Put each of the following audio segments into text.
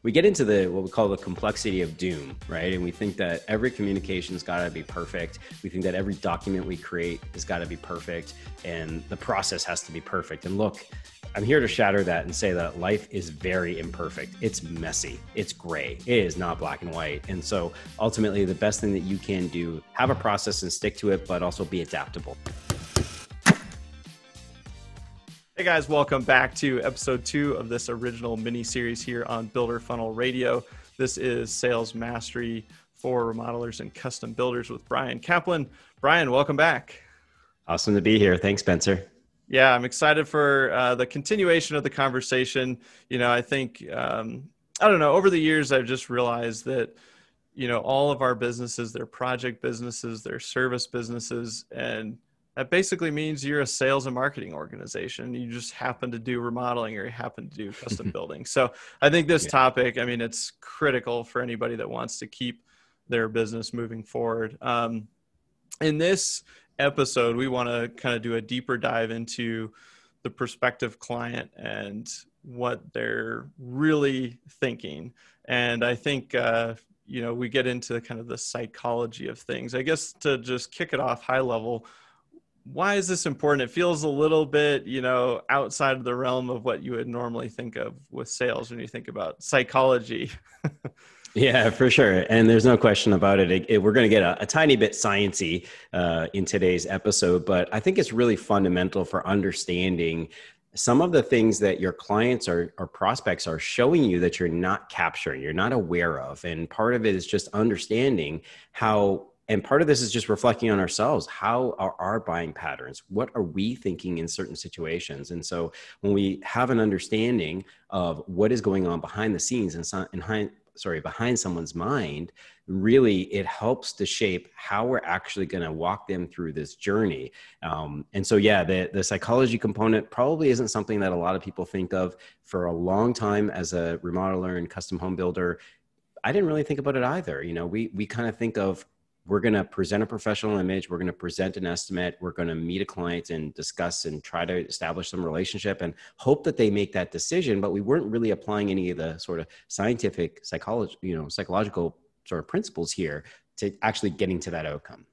we get into the what we call the complexity of doom, right? And we think that every communication's got to be perfect. We think that every document we create has got to be perfect, and the process has to be perfect. And look, I'm here to shatter that and say that life is very imperfect. It's messy. It's gray. It is not black and white. And so ultimately, the best thing that you can do, have a process and stick to it, but also be adaptable. Hey guys, welcome back to episode 2 of this original mini series here on Builder Funnel Radio. This is Sales Mastery for Remodelers and Custom Builders with Bryan Kaplan. Bryan, welcome back. Awesome to be here. Thanks, Spencer. Yeah, I'm excited for the continuation of the conversation. I think, over the years, I've just realized that, all of our businesses, they're project businesses, they're service businesses, and that basically means you're a sales and marketing organization. You just happen to do remodeling or you happen to do custom building. So I think this topic, it's critical for anybody that wants to keep their business moving forward. In this episode, we want to kind of do a deeper dive into the prospective client and what they're really thinking. And I think, we get into kind of the psychology of things. I guess to just kick it off high level, why is this important? It feels a little bit, outside of the realm of what you would normally think of with sales when you think about psychology. Yeah, for sure. And there's no question about it. We're going to get a tiny bit sciencey in today's episode, but I think it's really fundamental for understanding some of the things that your clients or prospects are showing you that you're not capturing, you're not aware of. And part of it is just understanding how. And part of this is just reflecting on ourselves. How are our buying patterns? What are we thinking in certain situations? And so when we have an understanding of what is going on behind the scenes behind someone's mind, really it helps to shape how we're actually going to walk them through this journey. The psychology component probably isn't something that a lot of people think of. For a long time as a remodeler and custom home builder, I didn't really think about it either. We kind of think of, we're going to present a professional image. We're going to present an estimate. We're going to meet a client and discuss and try to establish some relationship and hope that they make that decision. But we weren't really applying any of the sort of scientific psychological sort of principles here to actually getting to that outcome.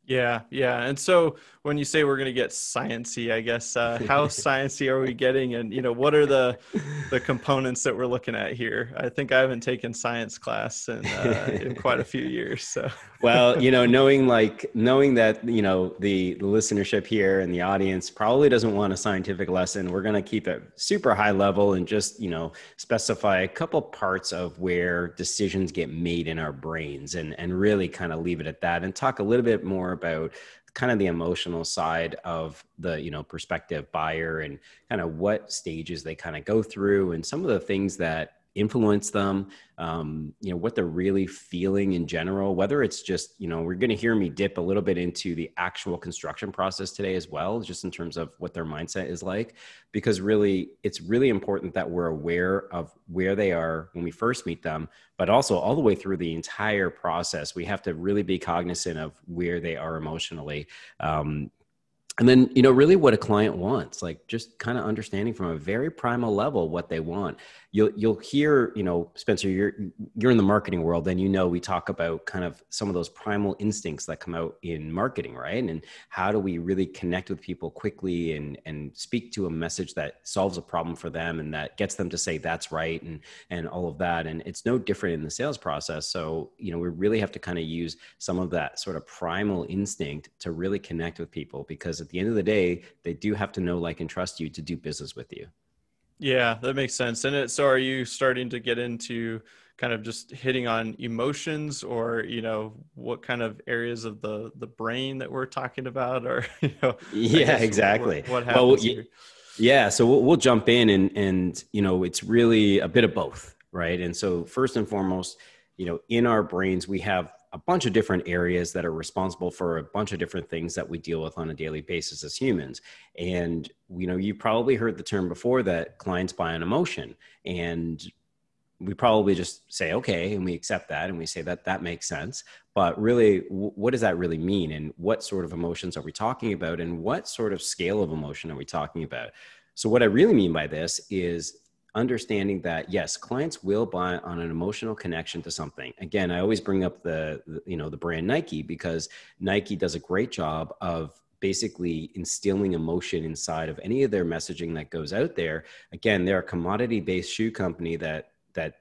Yeah. And so when you say we're going to get sciencey, I guess, how sciencey are we getting? And, what are the components that we're looking at here? I think I haven't taken science class in quite a few years. So, well, knowing that, the listenership here and the audience probably doesn't want a scientific lesson. We're going to keep it super high level and just, specify a couple parts of where decisions get made in our brains and really kind of leave it at that and talk a little bit more about kind of the emotional side of the, prospective buyer and kind of what stages they kind of go through and some of the things that influence them, what they're really feeling in general, whether it's just, we're going to hear me dip a little bit into the actual construction process today as well, just in terms of what their mindset is like, because really, it's really important that we're aware of where they are when we first meet them, but also all the way through the entire process. We have to really be cognizant of where they are emotionally. And then, really what a client wants, like just kind of understanding from a very primal level what they want. You'll hear, Spencer, you're in the marketing world, and we talk about kind of some of those primal instincts that come out in marketing, right? And how do we really connect with people quickly and speak to a message that solves a problem for them and that gets them to say that's right and all of that. And it's no different in the sales process. So, we really have to kind of use some of that sort of primal instinct to really connect with people, because at the end of the day, they do have to know, like, and trust you to do business with you. Yeah, that makes sense. And so are you starting to get into kind of just hitting on emotions or, what kind of areas of the brain that we're talking about or, Yeah, exactly. What happens here? Yeah. So we'll jump in and, it's really a bit of both, right? And so first and foremost, in our brains, we have a bunch of different areas that are responsible for a bunch of different things that we deal with on a daily basis as humans. And, you probably heard the term before that clients buy on emotion, and we probably just say, okay, and we accept that. And we say that makes sense. But really, what does that really mean? And what sort of emotions are we talking about? And what sort of scale of emotion are we talking about? So what I really mean by this is understanding that yes, clients will buy on an emotional connection to something. Again, I always bring up the brand Nike, because Nike does a great job of basically instilling emotion inside of any of their messaging that goes out there. Again, they're a commodity based shoe company that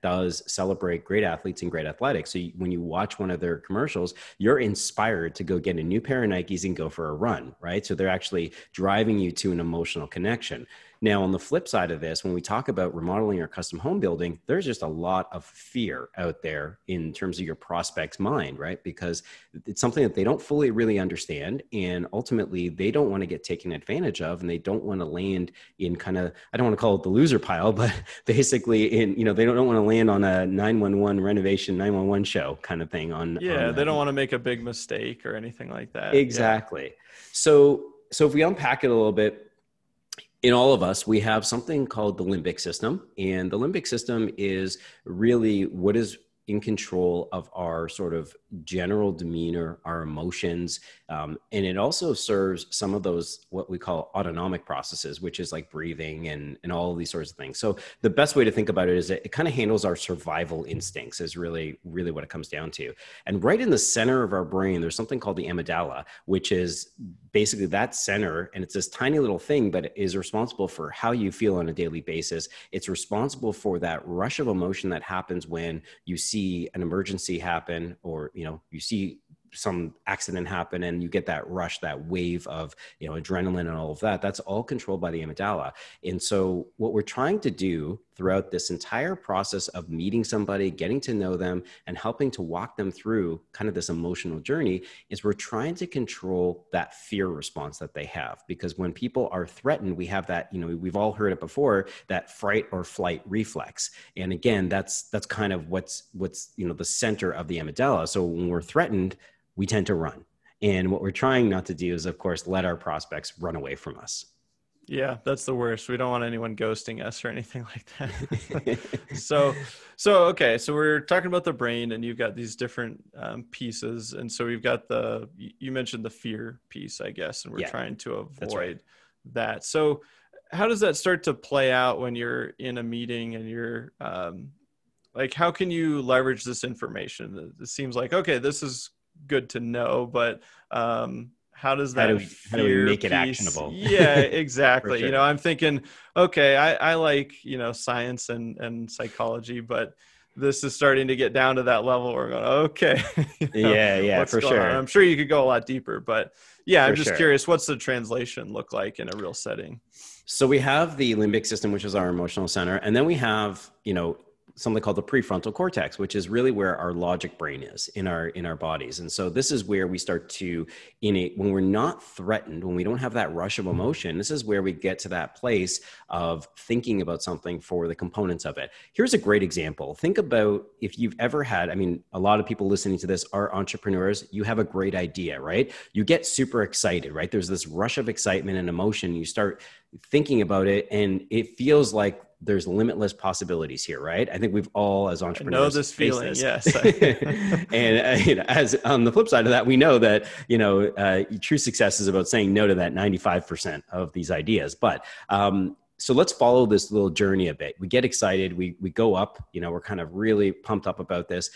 does celebrate great athletes and great athletics. So when you watch one of their commercials, you're inspired to go get a new pair of Nikes and go for a run, right? So they're actually driving you to an emotional connection. Now, on the flip side of this, when we talk about remodeling or custom home building, there's just a lot of fear out there in terms of your prospect's mind, right? Because it's something that they don't fully really understand. And ultimately, they don't want to get taken advantage of, and they don't want to land in kind of, I don't want to call it the loser pile, but basically they don't want to land on a 911 renovation 911 show kind of thing Yeah, they don't want to make a big mistake or anything like that. Exactly. Yeah. So if we unpack it a little bit, in all of us, we have something called the limbic system. And the limbic system is really what is in control of our sort of general demeanor, our emotions. And it also serves some of those, what we call autonomic processes, which is like breathing and all of these sorts of things. So the best way to think about it is that it kind of handles our survival instincts is really, really what it comes down to. And right in the center of our brain, there's something called the amygdala, which is basically that center. And it's this tiny little thing, but it is responsible for how you feel on a daily basis. It's responsible for that rush of emotion that happens when you see an emergency happen, or you see some accident happen and you get that rush, that wave of adrenaline and all of that. That's all controlled by the amygdala. And so what we're trying to do throughout this entire process of meeting somebody, getting to know them, and helping to walk them through kind of this emotional journey is we're trying to control that fear response that they have. Because when people are threatened, we have that, we've all heard it before, that fright or flight reflex. And again, that's kind of what's the center of the amygdala. So when we're threatened, we tend to run. And what we're trying not to do is, of course, let our prospects run away from us. Yeah, that's the worst. We don't want anyone ghosting us or anything like that. Okay. So we're talking about the brain, and you've got these different pieces. And so we've got you mentioned the fear piece, I guess, and we're trying to avoid that. So how does that start to play out when you're in a meeting and you're like, how can you leverage this information? It seems like, okay, this is good to know, but how does that how do we make it actionable? Yeah, exactly. Sure. I'm thinking, okay, I like, science and psychology, but this is starting to get down to that level where we're going, okay. For sure. I'm sure you could go a lot deeper, but yeah, I'm just curious, what's the translation look like in a real setting? So we have the limbic system, which is our emotional center. And then we have, something called the prefrontal cortex, which is really where our logic brain is in our bodies. And so this is where we start to when we're not threatened, when we don't have that rush of emotion, this is where we get to that place of thinking about something for the components of it. Here's a great example. Think about if you've ever had, a lot of people listening to this are entrepreneurs. You have a great idea, right? You get super excited, right? There's this rush of excitement and emotion. You start thinking about it and it feels like there's limitless possibilities here, right? I think we've all, as entrepreneurs, I know this feeling. Yes. And as on the flip side of that, we know that true success is about saying no to that 95% of these ideas. But so let's follow this little journey a bit. We get excited, we go up, we're kind of really pumped up about this.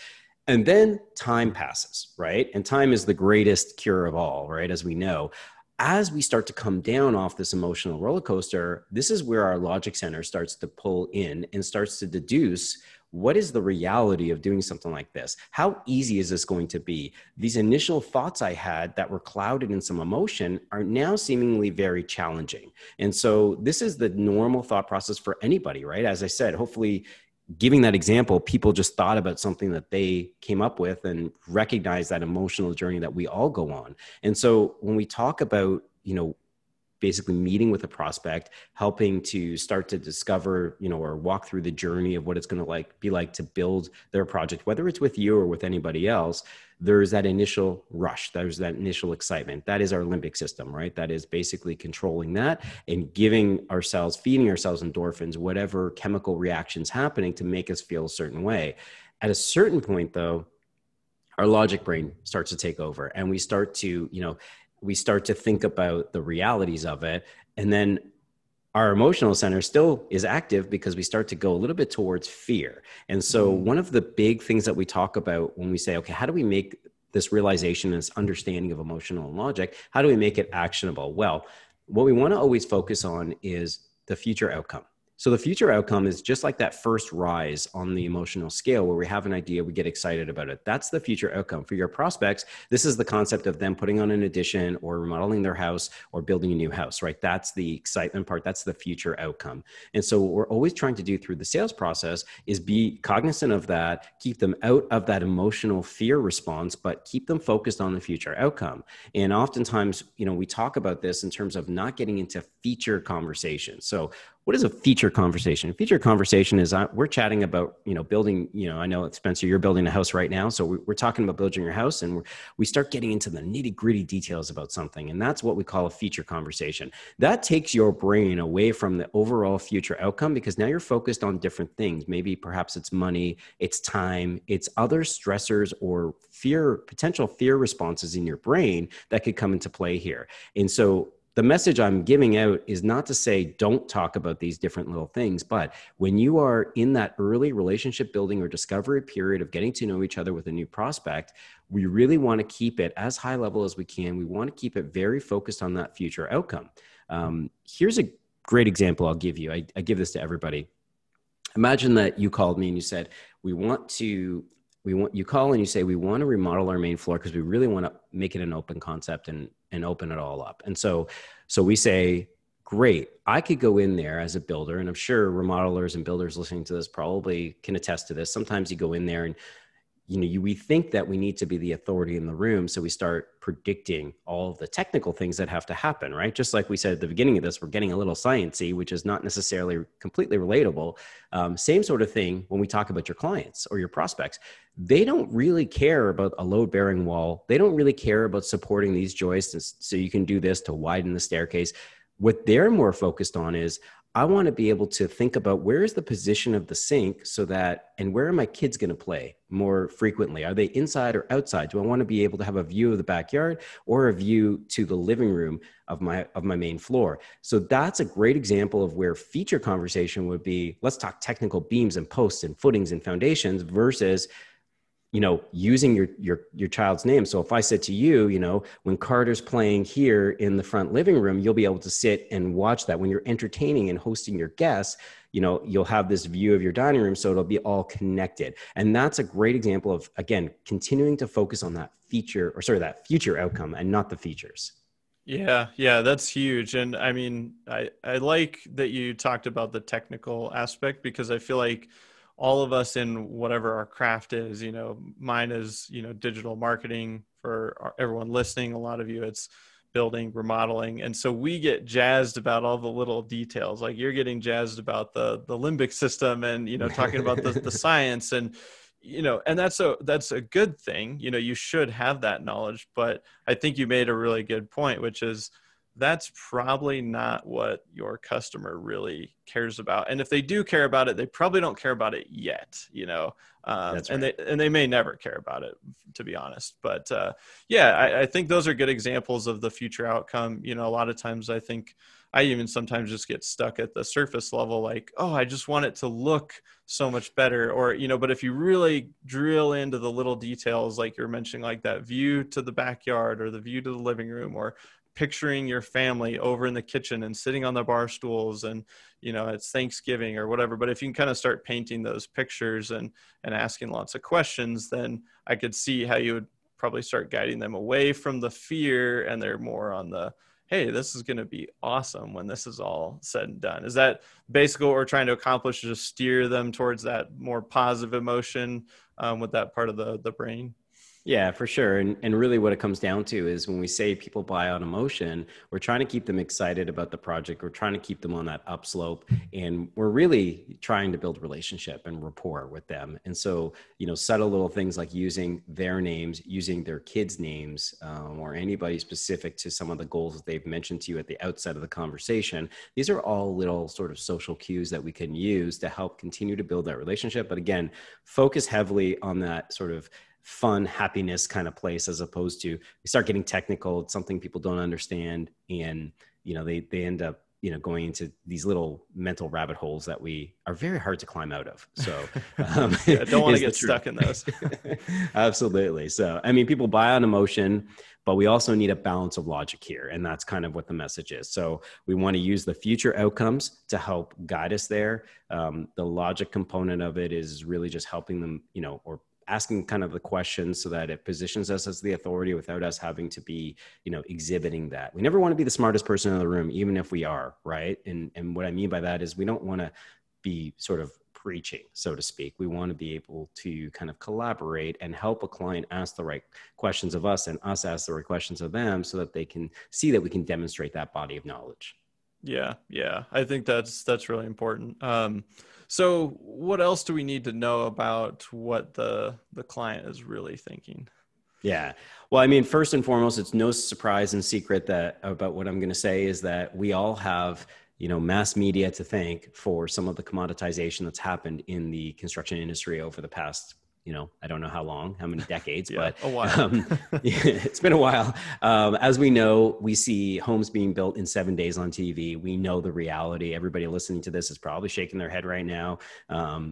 And then time passes, right? And time is the greatest cure of all, right? As we know. As we start to come down off this emotional roller coaster, this is where our logic center starts to pull in and starts to deduce what is the reality of doing something like this? How easy is this going to be? These initial thoughts I had that were clouded in some emotion are now seemingly very challenging. And so this is the normal thought process for anybody, right? As I said, hopefully giving that example, people just thought about something that they came up with and recognized that emotional journey that we all go on. And so when we talk about, basically meeting with a prospect, helping to start to discover, or walk through the journey of what it's going to be like to build their project, whether it's with you or with anybody else, there's that initial rush. There's that initial excitement. That is our limbic system, right? That is basically controlling that and feeding ourselves endorphins, whatever chemical reactions happening to make us feel a certain way. At a certain point, though, our logic brain starts to take over and we start to think about the realities of it. And then our emotional center still is active because we start to go a little bit towards fear. And so Mm. one of the big things that we talk about when we say, okay, how do we make this realization, this understanding of emotional and logic, how do we make it actionable? Well, what we want to always focus on is the future outcome. So the future outcome is just like that first rise on the emotional scale where we have an idea, we get excited about it. That's the future outcome. For your prospects, this is the concept of them putting on an addition or remodeling their house or building a new house, right? That's the excitement part. That's the future outcome. And so what we're always trying to do through the sales process is be cognizant of that, keep them out of that emotional fear response, but keep them focused on the future outcome. And oftentimes, we talk about this in terms of not getting into feature conversations. So what is a feature conversation? A feature conversation is we're chatting about, building, I know, Spencer, you're building a house right now. So we're talking about building your house, and we start getting into the nitty gritty details about something. And that's what we call a feature conversation. That takes your brain away from the overall future outcome because now you're focused on different things. Maybe perhaps it's money, it's time, it's other stressors or potential fear responses in your brain that could come into play here. And so the message I'm giving out is not to say don't talk about these different little things, but when you are in that early relationship building or discovery period of getting to know each other with a new prospect, we really want to keep it as high level as we can. We want to keep it very focused on that future outcome. Here's a great example I'll give you. I give this to everybody. Imagine that you called me and you said, you call and you say, we want to remodel our main floor because we really want to make it an open concept and open it all up. And so we say, great, I could go in there as a builder, and I'm sure remodelers and builders listening to this probably can attest to this. Sometimes you go in there and we think that we need to be the authority in the room. So we start predicting all of the technical things that have to happen, right? Just like we said at the beginning of this, we're getting a little sciencey, which is not necessarily completely relatable. Same sort of thing when we talk about your clients or your prospects. They don't really care about a load bearing wall. They don't really care about supporting these joists so you can do this to widen the staircase. What they're more focused on is, I want to be able to think about where is the position of the sink and where are my kids going to play more frequently? Are they inside or outside? Do I want to be able to have a view of the backyard or a view to the living room of my main floor? So that's a great example of where feature conversation would be, let's talk technical beams and posts and footings and foundations versus using your child's name. So if I said to you, when Carter's playing here in the front living room, you'll be able to sit and watch that. When you're entertaining and hosting your guests, you'll have this view of your dining room. So it'll be all connected. And that's a great example of, again, continuing to focus on that that future outcome and not the features. Yeah, that's huge. And I mean, I like that you talked about the technical aspect because I feel like all of us in whatever our craft is, mine is, digital marketing for everyone listening. A lot of you, it's building, remodeling. And so we get jazzed about all the little details. Like you're getting jazzed about the limbic system and, talking about the science and, and that's a good thing. You should have that knowledge, but I think you made a really good point, which is that's probably not what your customer really cares about. And if they do care about it, they probably don't care about it yet, That's right. and they may never care about it, to be honest. But I think those are good examples of the future outcome. A lot of times I think I even sometimes just get stuck at the surface level, like, oh, I just want it to look so much better. Or, but if you really drill into the little details, like you're mentioning, like that view to the backyard or the view to the living room, or picturing your family over in the kitchen and sitting on the bar stools and, it's Thanksgiving or whatever. But if you can kind of start painting those pictures and asking lots of questions, then I could see how you would probably start guiding them away from the fear and they're more on the, hey, this is going to be awesome when this is all said and done. Is that basically what we're trying to accomplish, to just steer them towards that more positive emotion with that part of the brain? Yeah, for sure. And really what it comes down to is when we say people buy on emotion, we're trying to keep them excited about the project. We're trying to keep them on that upslope, and we're really trying to build relationship and rapport with them. And so, subtle little things like using their names, using their kids' names, or anybody specific to some of the goals that they've mentioned to you at the outset of the conversation. These are all little sort of social cues that we can use to help continue to build that relationship. But again, focus heavily on that sort of fun, happiness kind of place, as opposed to we start getting technical. It's something people don't understand. And, they end up going into these little mental rabbit holes that we are very hard to climb out of. So yeah, don't want to is the get stuck in those. Absolutely. So, I mean, people buy on emotion, but we also need a balance of logic here. And that's kind of what the message is. So we want to use the future outcomes to help guide us there. The logic component of it is really just helping them, or asking kind of the questions so that it positions us as the authority without us having to be, exhibiting that. We never want to be the smartest person in the room, even if we are, right? And what I mean by that is we don't want to be sort of preaching, so to speak. We want to be able to kind of collaborate and help a client ask the right questions of us and us ask the right questions of them so that they can see that we can demonstrate that body of knowledge. Yeah. I think that's really important. So what else do we need to know about what the client is really thinking? Yeah. Well, I mean, first and foremost, it's no surprise and secret that about what I'm going to say is that we all have, mass media to thank for some of the commoditization that's happened in the construction industry over the past, I don't know how long, how many decades, Yeah, but a while. it's been a while. As we know, we see homes being built in 7 days on TV. We know the reality. Everybody listening to this is probably shaking their head right now,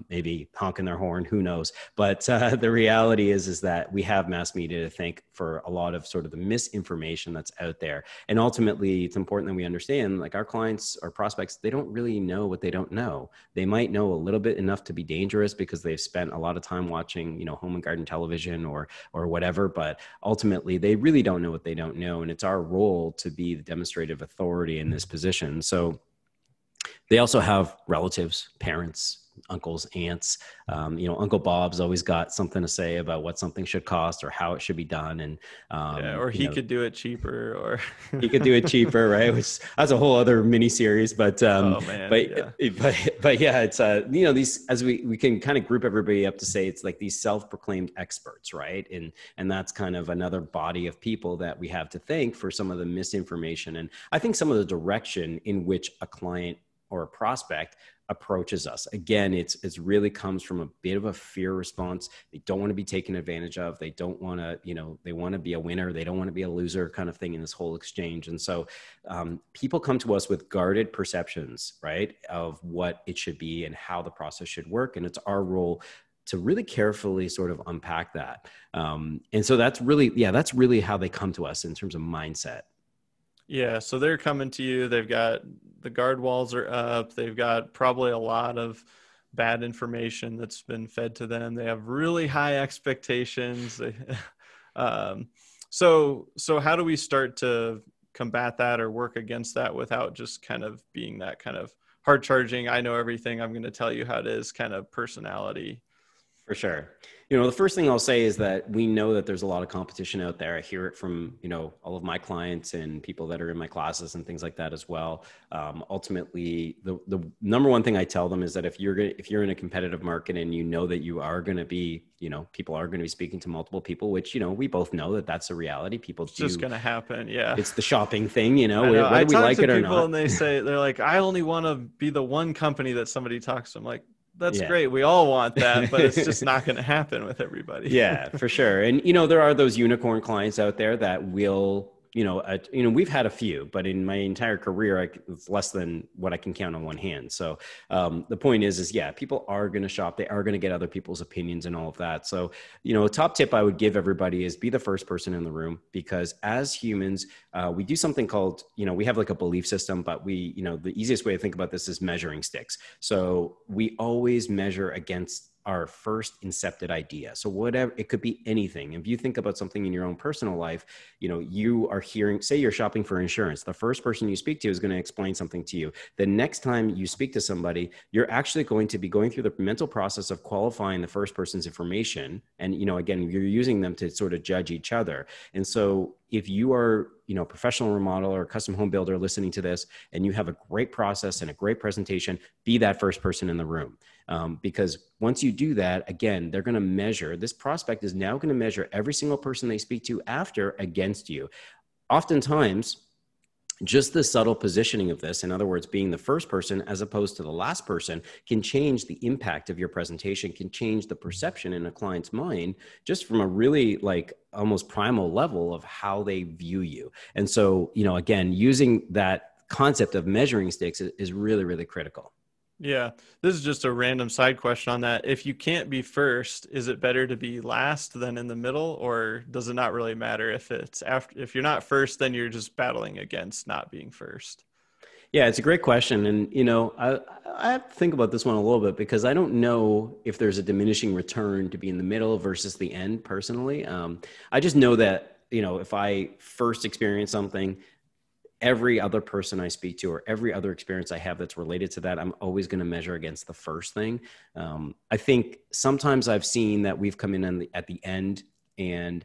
maybe honking their horn, who knows? But the reality is that we have mass media to thank for a lot of sort of the misinformation that's out there. And ultimately, it's important that we understand, like our clients or prospects, they don't really know what they don't know. They might know a little bit enough to be dangerous because they've spent a lot of time watching, home and garden television or whatever, but ultimately they really don't know what they don't know. And it's our role to be the demonstrative authority in this position. So they also have relatives, parents, uncles, aunts. Uncle Bob's always got something to say about what something should cost or how it should be done. And, or he could do it cheaper, or he could do it cheaper, right? Which that's a whole other mini series, but oh man, but yeah, it's these, as we can kind of group everybody up to say it's like these self-proclaimed experts, right? And that's kind of another body of people that we have to thank for some of the misinformation, and I think some of the direction in which a client or a prospect approaches us. Again, it's really comes from a bit of a fear response. They don't want to be taken advantage of. They don't want to, they want to be a winner. They don't want to be a loser kind of thing in this whole exchange. And so people come to us with guarded perceptions, right, of what it should be and how the process should work. And it's our role to really carefully sort of unpack that. And so that's really how they come to us in terms of mindset. Yeah, so they're coming to you. They've got the guard walls are up. They've got probably a lot of bad information that's been fed to them. They have really high expectations. So how do we start to combat that or work against that without just kind of being that kind of hard charging, I know everything, I'm going to tell you how it is kind of personality? For sure. The first thing I'll say is that we know that there's a lot of competition out there. I hear it from, all of my clients and people that are in my classes and things like that as well. Ultimately, the number one thing I tell them is that if you're in a competitive market and that you are going to be, people are going to be speaking to multiple people, which, we both know that that's a reality. It's just going to happen. Yeah. It's the shopping thing, whether we like it or not. And they say, they're like, I only want to be the one company that somebody talks to. I'm like, that's great. We all want that, but it's just not going to happen with everybody. Yeah, for sure. And, there are those unicorn clients out there that will, we've had a few, but in my entire career, it's less than what I can count on one hand. So the point is people are going to shop. They are going to get other people's opinions and all of that. So, a top tip I would give everybody is be the first person in the room, because as humans, we do something called, we have like a belief system, but the easiest way to think about this is measuring sticks. So we always measure against our first incepted idea. So whatever, it could be anything. If you think about something in your own personal life, you are hearing, say you're shopping for insurance, the first person you speak to is going to explain something to you. The next time you speak to somebody, you're actually going to be going through the mental process of qualifying the first person's information. And, again, you're using them to sort of judge each other. And so if you are, a professional remodeler or custom home builder listening to this, and you have a great process and a great presentation, be that first person in the room. Because once you do that, again, they're going to measure, this prospect is now going to measure every single person they speak to after against you. Oftentimes, just the subtle positioning of this, in other words, being the first person as opposed to the last person, can change the impact of your presentation, can change the perception in a client's mind, just from a really like almost primal level of how they view you. And so, again, using that concept of measuring sticks is really, really critical. Yeah. This is just a random side question on that. If you can't be first, is it better to be last than in the middle, or does it not really matter if it's after, if you're not first, then you're just battling against not being first? Yeah, it's a great question. And, I have to think about this one a little bit because I don't know if there's a diminishing return to be in the middle versus the end personally. I just know that, if I first experience something, every other person I speak to or every other experience I have that's related to that, I'm always going to measure against the first thing. I think sometimes I've seen that we've come in at the end, and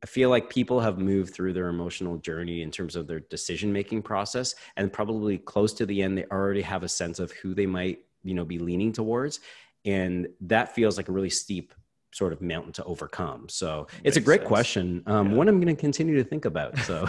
I feel like people have moved through their emotional journey in terms of their decision-making process, and probably close to the end, they already have a sense of who they might, be leaning towards. And that feels like a really steep sort of mountain to overcome. So it's a great question. One I'm going to continue to think about. So,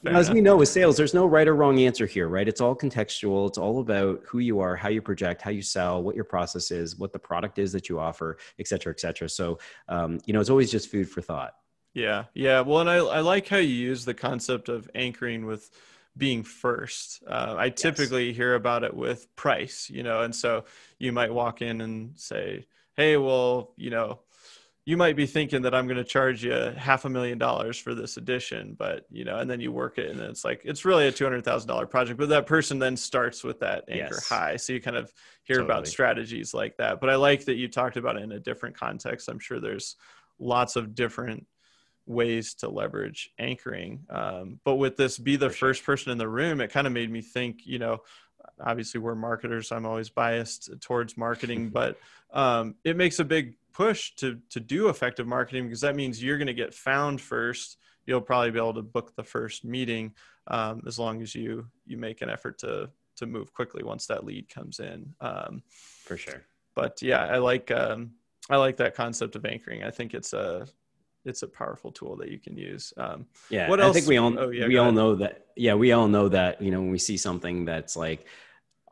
as we know with sales, there's no right or wrong answer here, right? It's all contextual. It's all about who you are, how you project, how you sell, what your process is, what the product is that you offer, et cetera, et cetera. So, it's always just food for thought. Yeah. Yeah. Well, and I like how you use the concept of anchoring with being first. I typically hear about it with price, and so you might walk in and say, hey, well, you might be thinking that I'm going to charge you $500,000 for this edition, but, and then you work it and it's like, it's really a $200,000 project, but that person then starts with that anchor high. So you kind of hear about strategies like that, but I like that you talked about it in a different context. I'm sure there's lots of different ways to leverage anchoring. But with this, be the first person in the room, it kind of made me think, obviously we're marketers. I'm always biased towards marketing, but it makes a big push to do effective marketing, because that means you're going to get found first. You'll probably be able to book the first meeting, as long as you make an effort to move quickly once that lead comes in. For sure. But yeah, I like that concept of anchoring. I think it's a powerful tool that you can use. What else? I think we all know that. Yeah, we all know that. When we see something that's like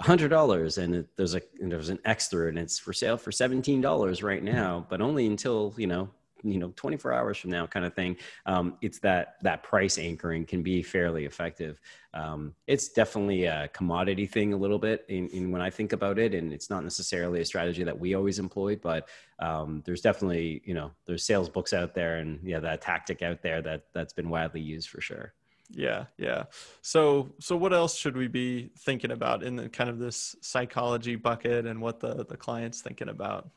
$100 and there's an extra and it's for sale for $17 right now, but only until 24 hours from now, kind of thing. It's that price anchoring can be fairly effective. It's definitely a commodity thing a little bit in when I think about it, and it's not necessarily a strategy that we always employ, but there's definitely, there's sales books out there and that tactic out there that's been widely used for sure. Yeah. Yeah. So what else should we be thinking about in the kind of this psychology bucket and what the client's thinking about?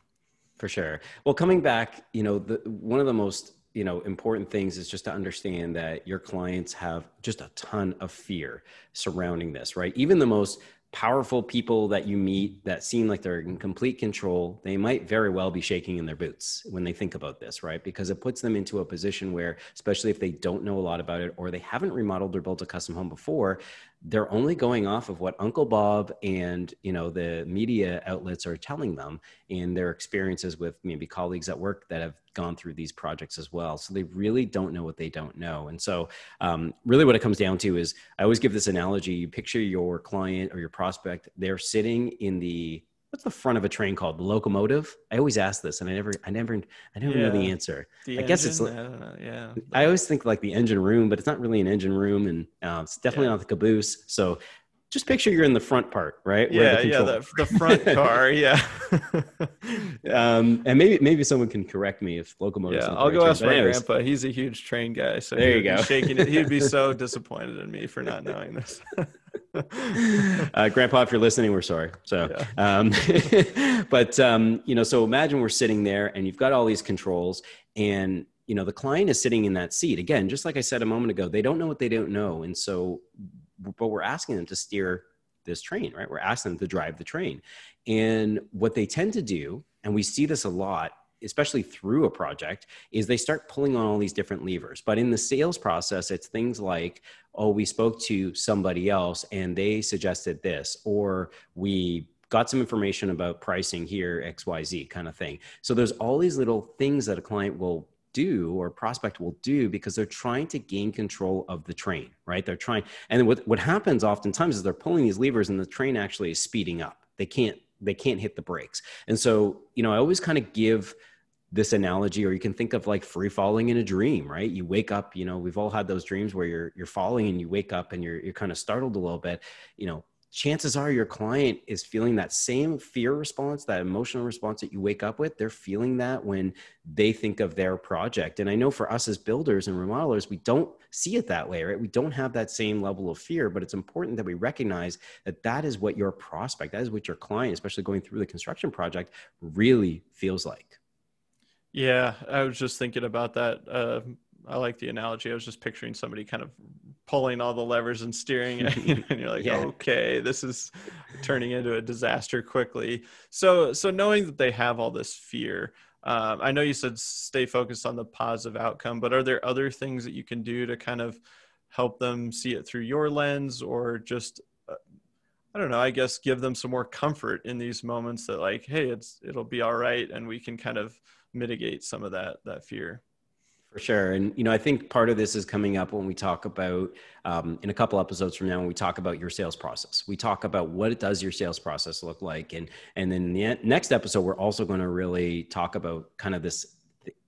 For sure. Well, coming back, one of the most, important things is just to understand that your clients have just a ton of fear surrounding this, right? Even the most powerful people that you meet that seem like they're in complete control, they might very well be shaking in their boots when they think about this, right? Because it puts them into a position where, especially if they don't know a lot about it or they haven't remodeled or built a custom home before, they're only going off of what Uncle Bob and, the media outlets are telling them and their experiences with maybe colleagues at work that have gone through these projects as well. So they really don't know what they don't know. And so really what it comes down to is, I always give this analogy. You picture your client or your prospect, they're sitting in what's the front of a train called? The locomotive? I always ask this and I never know the answer. I guess it's, I don't know. Yeah. I always think like the engine room, but it's not really an engine room, and it's definitely not the caboose. So just picture you're in the front part, right? Yeah. The front car. Yeah. And maybe someone can correct me if locomotive. Yeah. I'll go ask my grandpa. He's a huge train guy. So there you go. Shaking it. He'd be so disappointed in me for not knowing this. Grandpa, if you're listening, we're sorry. So, so imagine we're sitting there and you've got all these controls and, the client is sitting in that seat. Again, just like I said a moment ago, they don't know what they don't know. And so, but we're asking them to steer this train, right? We're asking them to drive the train. And what they tend to do, and we see this a lot, especially through a project, is they start pulling on all these different levers. But in the sales process, it's things like, oh, we spoke to somebody else and they suggested this, or we got some information about pricing here, XYZ kind of thing. So there's all these little things that a client will do or prospect will do because they're trying to gain control of the train, right? They're trying. And what happens oftentimes is they're pulling these levers and the train actually is speeding up. They can't hit the brakes. And so, I always kind of give this analogy, or you can think of like free falling in a dream, right? You wake up, we've all had those dreams where you're falling and you wake up and you're kind of startled a little bit. Chances are your client is feeling that same fear response, that emotional response that you wake up with. They're feeling that when they think of their project. And I know for us as builders and remodelers, we don't see it that way, right? We don't have that same level of fear, but it's important that we recognize that that is what your prospect, that is what your client, especially going through the construction project, really feels like. Yeah, I was just thinking about that. I like the analogy. I was just picturing somebody kind of pulling all the levers and steering, and you're like, Yeah. okay, this is turning into a disaster quickly. So knowing that they have all this fear, I know you said stay focused on the positive outcome, but are there other things that you can do to kind of help them see it through your lens, or just I don't know, I guess give them some more comfort in these moments that like, hey, it'll be all right, and we can kind of mitigate some of that fear. For sure. And, I think part of this is coming up when we talk about, in a couple episodes from now, when we talk about your sales process. We talk about what it does your sales process look like. And then the next episode, we're also going to really talk about kind of this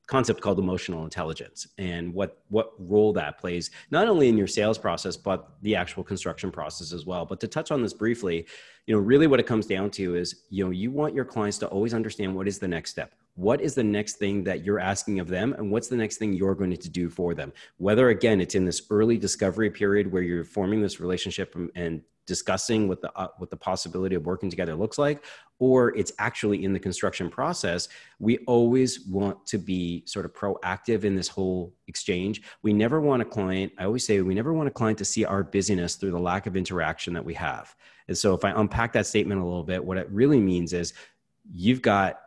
concept called emotional intelligence and what role that plays, not only in your sales process, but the actual construction process as well. But to touch on this briefly, really what it comes down to is, you want your clients to always understand what is the next step. What is the next thing that you're asking of them? And what's the next thing you're going to do for them? Whether, again, it's in this early discovery period where you're forming this relationship and discussing what the possibility of working together looks like, or it's actually in the construction process, we always want to be sort of proactive in this whole exchange. We never want a client, I always say, we never want a client to see our busyness through the lack of interaction that we have. And so if I unpack that statement a little bit, what it really means is you've got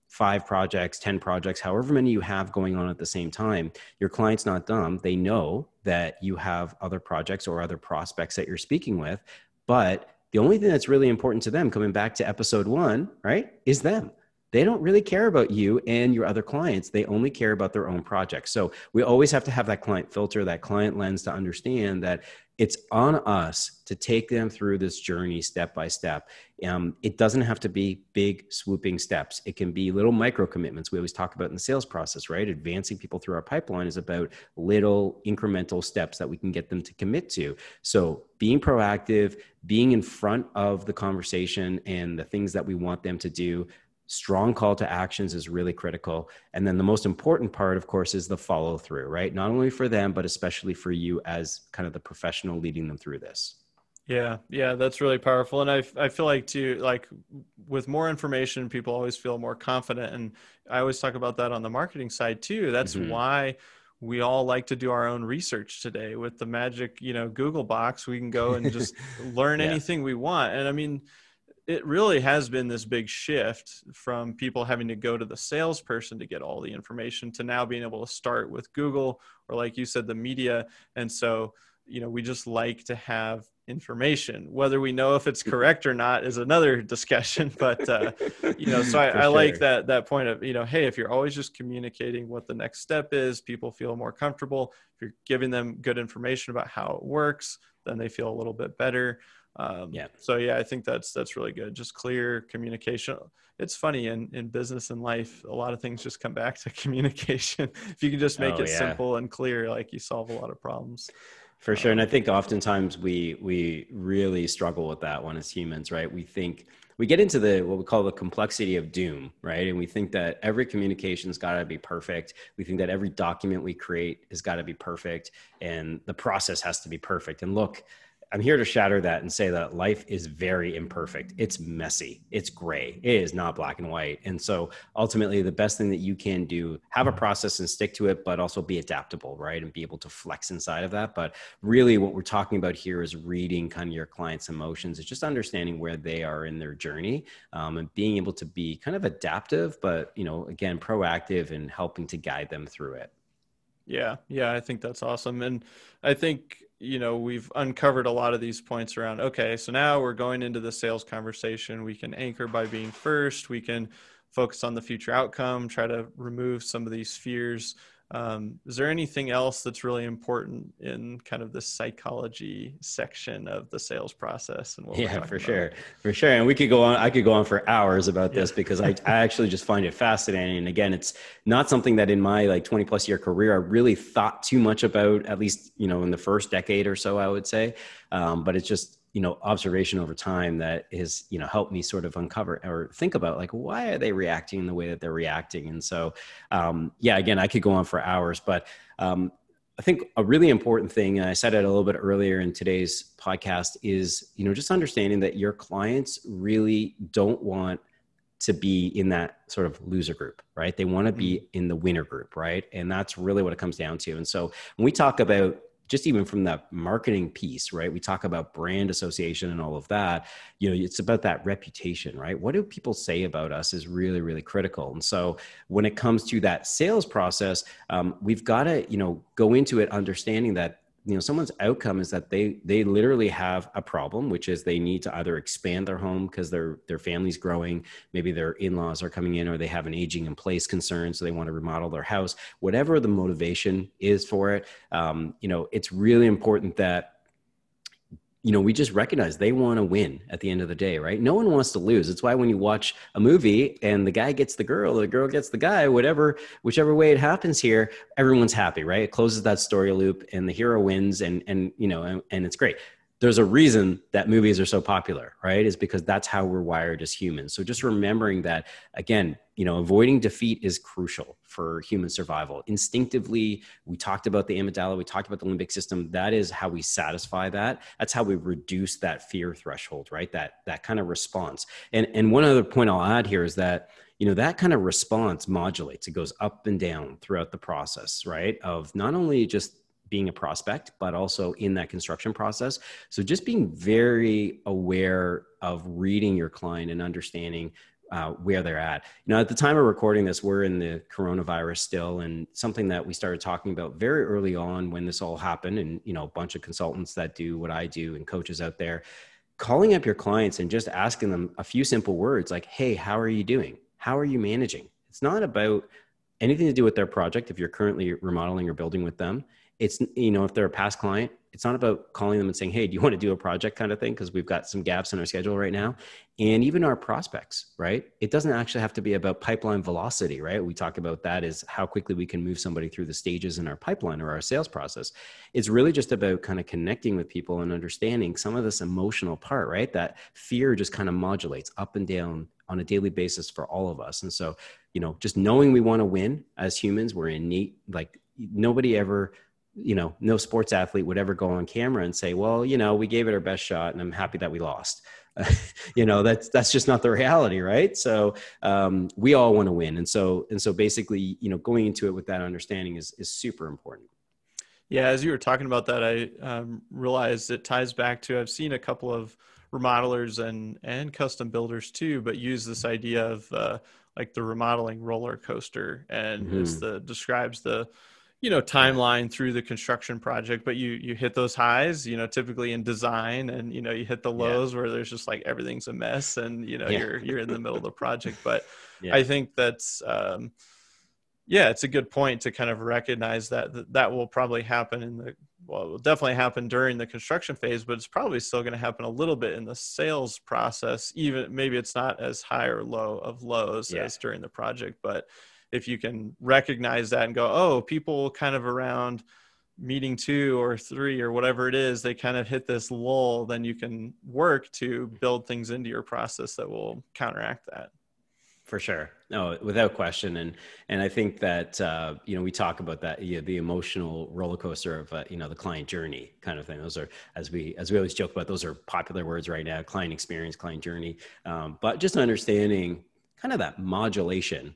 5 projects, 10 projects, however many you have going on at the same time. Your client's not dumb. They know that you have other projects or other prospects that you're speaking with, but the only thing that's really important to them, coming back to episode 1, right, is them. They don't really care about you and your other clients. They only care about their own projects. So we always have to have that client filter, that client lens, to understand that it's on us to take them through this journey step by step. It doesn't have to be big swooping steps. It can be little micro commitments. We always talk about in the sales process, right? Advancing people through our pipeline is about little incremental steps that we can get them to commit to. So being proactive, being in front of the conversation and the things that we want them to do, strong call to actions is really critical. And then the most important part, of course, is the follow through, right? Not only for them, but especially for you as kind of the professional leading them through this. Yeah, that's really powerful. And I feel like too, like with more information, people always feel more confident. And I always talk about that on the marketing side too. That's why we all like to do our own research today with the magic, Google box. We can go and just learn Yeah. anything we want. And I mean, it really has been this big shift from people having to go to the salesperson to get all the information to now being able to start with Google, or like you said, the media. And so, we just like to have information. Whether we know if it's correct or not is another discussion. But, so For I like sure. that point of, hey, if you're always just communicating what the next step is, people feel more comfortable. If you're giving them good information about how it works, then they feel a little bit better. Yeah. So yeah, I think that's really good. Just clear communication. It's funny in business and life, a lot of things just come back to communication. If you can just make Oh, it yeah. simple and clear, like you solve a lot of problems. For sure. And I think oftentimes we really struggle with that one as humans, right? We think we get into what we call the complexity of doom, right? And we think that every communication's got to be perfect. We think that every document we create has got to be perfect and the process has to be perfect. And look, I'm here to shatter that and say that life is very imperfect. It's messy. It's gray. It is not black and white. And so ultimately the best thing that you can do, have a process and stick to it, but also be adaptable, right? And be able to flex inside of that. But really what we're talking about here is reading kind of your client's emotions. It's just understanding where they are in their journey, and being able to be kind of adaptive, but, again, proactive and helping to guide them through it. Yeah, I think that's awesome. And I think, we've uncovered a lot of these points around, okay, so now we're going into the sales conversation. We can anchor by being first. We can focus on the future outcome, try to remove some of these fears. Is there anything else that's really important in kind of the psychology section of the sales process and what we're Yeah, talking for about? sure. For sure. And we could go on, I could go on for hours about Yeah. this because I actually just find it fascinating. And again, it's not something that in my like 20 plus year career, I really thought too much about, at least, in the first decade or so, I would say. But it's just, observation over time that has, helped me sort of uncover or think about like, why are they reacting the way that they're reacting? And so, yeah, again, I could go on for hours, but, I think a really important thing, and I said it a little bit earlier in today's podcast, is just understanding that your clients really don't want to be in that sort of loser group, right? They want to Mm. be in the winner group, right? And that's really what it comes down to. And so when we talk about just even from that marketing piece, right? We talk about brand association and all of that. It's about that reputation, right? What do people say about us is really, really critical. And so when it comes to that sales process, we've got to, go into it understanding that someone's outcome is that they literally have a problem, which is they need to either expand their home because their family's growing, maybe their in-laws are coming in, or they have an aging in place concern, so they want to remodel their house. Whatever the motivation is for it, it's really important that we just recognize they want to win at the end of the day, right? No one wants to lose. It's why when you watch a movie and the guy gets the girl, or the girl gets the guy, whichever way it happens here, everyone's happy, right? It closes that story loop and the hero wins and it's great. There's a reason that movies are so popular, right? Is because that's how we're wired as humans. So just remembering that, again, avoiding defeat is crucial for human survival. Instinctively, we talked about the amygdala, we talked about the limbic system. That is how we satisfy that. That's how we reduce that fear threshold, right? That kind of response. And one other point I'll add here is that that kind of response modulates. It goes up and down throughout the process, right? Of not only just being a prospect, but also in that construction process. So just being very aware of reading your client and understanding where they're at. At the time of recording this, we're in the coronavirus still, and something that we started talking about very early on when this all happened, and a bunch of consultants that do what I do and coaches out there, calling up your clients and just asking them a few simple words like, hey, how are you doing? How are you managing? It's not about anything to do with their project. If you're currently remodeling or building with them, it's, if they're a past client, it's not about calling them and saying, hey, do you want to do a project kind of thing? Because we've got some gaps in our schedule right now. And even our prospects, right? It doesn't actually have to be about pipeline velocity, right? We talk about that as how quickly we can move somebody through the stages in our pipeline or our sales process. It's really just about kind of connecting with people and understanding some of this emotional part, right? That fear just kind of modulates up and down on a daily basis for all of us. And so, just knowing we want to win as humans, we're innate, like nobody ever, no sports athlete would ever go on camera and say, well, we gave it our best shot and I'm happy that we lost. That's just not the reality. Right. So, we all want to win. And so basically, going into it with that understanding is super important. Yeah, as you were talking about that, I realized it ties back to, I've seen a couple of remodelers and custom builders too, but use this idea of like the remodeling roller coaster, and describes the timeline through the construction project. But you hit those highs, typically in design, and you hit the Yeah. lows where there's just like everything's a mess, and Yeah. you're in the middle of the project. But Yeah. I think that's yeah, it's a good point to kind of recognize that will probably happen it will definitely happen during the construction phase, but it's probably still going to happen a little bit in the sales process. Even maybe it's not as high or low of lows Yeah. as during the project, but if you can recognize that and go, oh, people kind of around meeting 2 or 3 or whatever it is, they kind of hit this lull, then you can work to build things into your process that will counteract that. For sure. No, without question. And I think that, we talk about that, the emotional roller coaster of, the client journey kind of thing. Those are, as we always joke about, those are popular words right now: client experience, client journey. But just understanding kind of that modulation,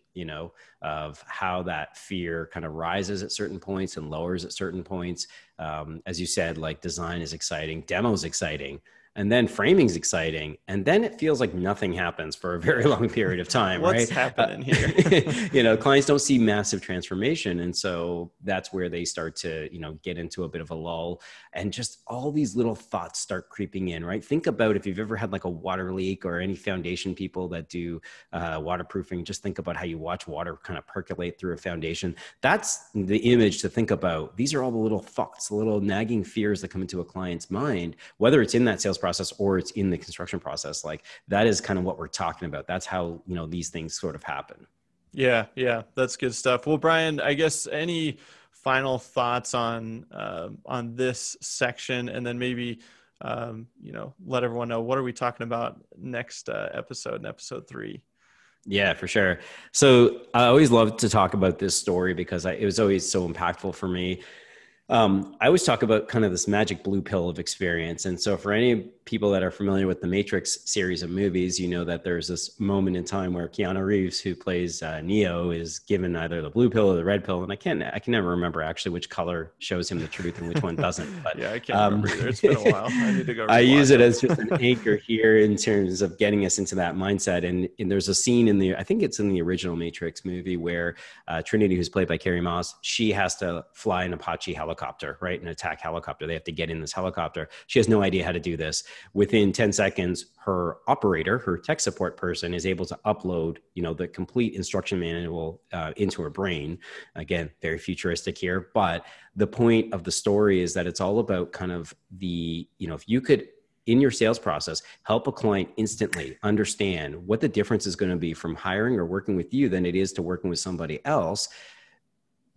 of how that fear kind of rises at certain points and lowers at certain points. As you said, like design is exciting, demo is exciting. and then framing's exciting, and then it feels like nothing happens for a very long period of time, What's right? happening here? Clients don't see massive transformation, and so that's where they start to, get into a bit of a lull, and just all these little thoughts start creeping in, right? Think about if you've ever had like a water leak, or any foundation people that do waterproofing, just think about how you watch water kind of percolate through a foundation. That's the image to think about. These are all the little thoughts, the little nagging fears that come into a client's mind, whether it's in that sales process or it's in the construction process. Like, that is kind of what we're talking about. That's how, these things sort of happen. Yeah, that's good stuff. Well, Bryan, I guess any final thoughts on this section, and then maybe let everyone know, what are we talking about next episode, in episode 3? Yeah, for sure. So I always love to talk about this story because it was always so impactful for me. I always talk about kind of this magic blue pill of experience. And so for any people that are familiar with the Matrix series of movies, you know that there's this moment in time where Keanu Reeves, who plays Neo, is given either the blue pill or the red pill. And I can never remember actually which color shows him the truth and which one doesn't. But yeah, I can't remember either. It's been a while. I need to go. I use it as just an anchor here in terms of getting us into that mindset. And there's a scene I think it's in the original Matrix movie, where Trinity, who's played by Carrie Moss, she has to fly an Apache helicopter, right? An attack helicopter. They have to get in this helicopter. She has no idea how to do this. Within 10 seconds, her operator, her tech support person, is able to upload, the complete instruction manual into her brain. Again, very futuristic here. But the point of the story is that it's all about kind of if you could, in your sales process, help a client instantly understand what the difference is going to be from hiring or working with you than it is to working with somebody else,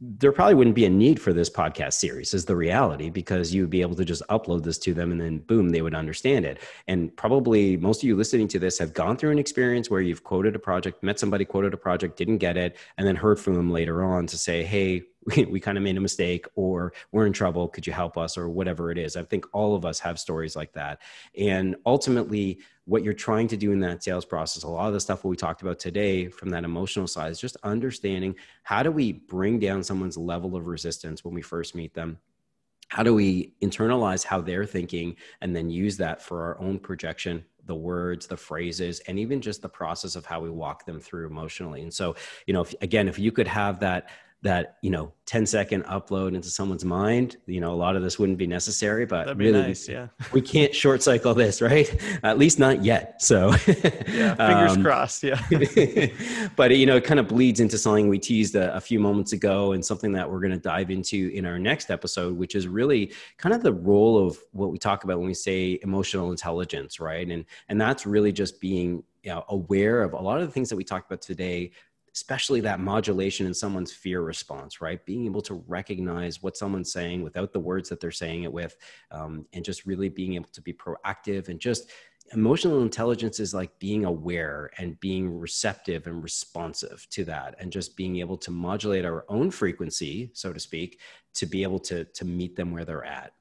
there probably wouldn't be a need for this podcast series, is the reality, because you would be able to just upload this to them and then boom, they would understand it. And probably most of you listening to this have gone through an experience where you've quoted a project, met somebody, quoted a project, didn't get it, and then heard from them later on to say, hey, we kind of made a mistake, or we're in trouble, could you help us, or whatever it is. I think all of us have stories like that. And ultimately, what you're trying to do in that sales process, a lot of the stuff we talked about today from that emotional side, is just understanding, how do we bring down someone's level of resistance when we first meet them? How do we internalize how they're thinking and then use that for our own projection, the words, the phrases, and even just the process of how we walk them through emotionally? And so, if you could have that 10-second upload into someone's mind, a lot of this wouldn't be necessary, but that'd be really nice. Yeah. We can't short cycle this, right? At least not yet. So yeah, fingers crossed. Yeah. But it kind of bleeds into something we teased a few moments ago, and something that we're going to dive into in our next episode, which is really kind of the role of what we talk about when we say emotional intelligence, right? And that's really just being aware of a lot of the things that we talked about today, especially that modulation in someone's fear response, right? Being able to recognize what someone's saying without the words that they're saying it with, and just really being able to be proactive. And just emotional intelligence is like being aware and being receptive and responsive to that, and just being able to modulate our own frequency, so to speak, to be able to meet them where they're at.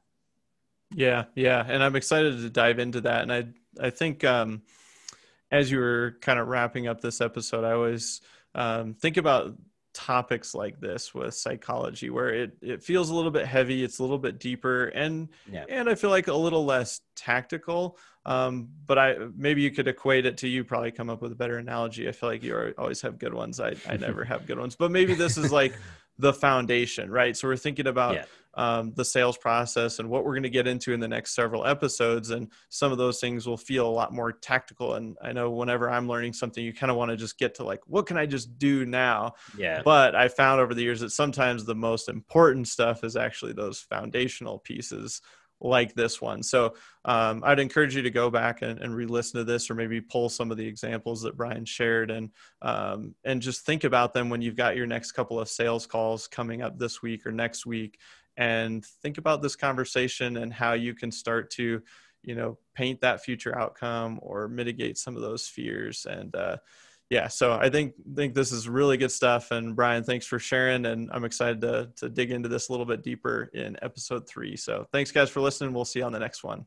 Yeah. And I'm excited to dive into that. And I think as you were kind of wrapping up this episode, I always think about topics like this with psychology, where it feels a little bit heavy, it's a little bit deeper, and I feel like a little less tactical. But maybe you could equate it to, you probably come up with a better analogy. I feel like you always have good ones. I never have good ones, but maybe this is like the foundation, right? So we're thinking about the sales process and what we're going to get into in the next several episodes. And some of those things will feel a lot more tactical. And I know whenever I'm learning something, you kind of want to just get to like, what can I just do now? Yeah. But I found over the years that sometimes the most important stuff is actually those foundational pieces like this one. So I'd encourage you to go back and re-listen to this, or maybe pull some of the examples that Bryan shared, and just think about them when you've got your next couple of sales calls coming up this week or next week, and think about this conversation and how you can start to, paint that future outcome or mitigate some of those fears. And so I think this is really good stuff. And Bryan, thanks for sharing. And I'm excited to dig into this a little bit deeper in episode 3. So thanks guys for listening. We'll see you on the next one.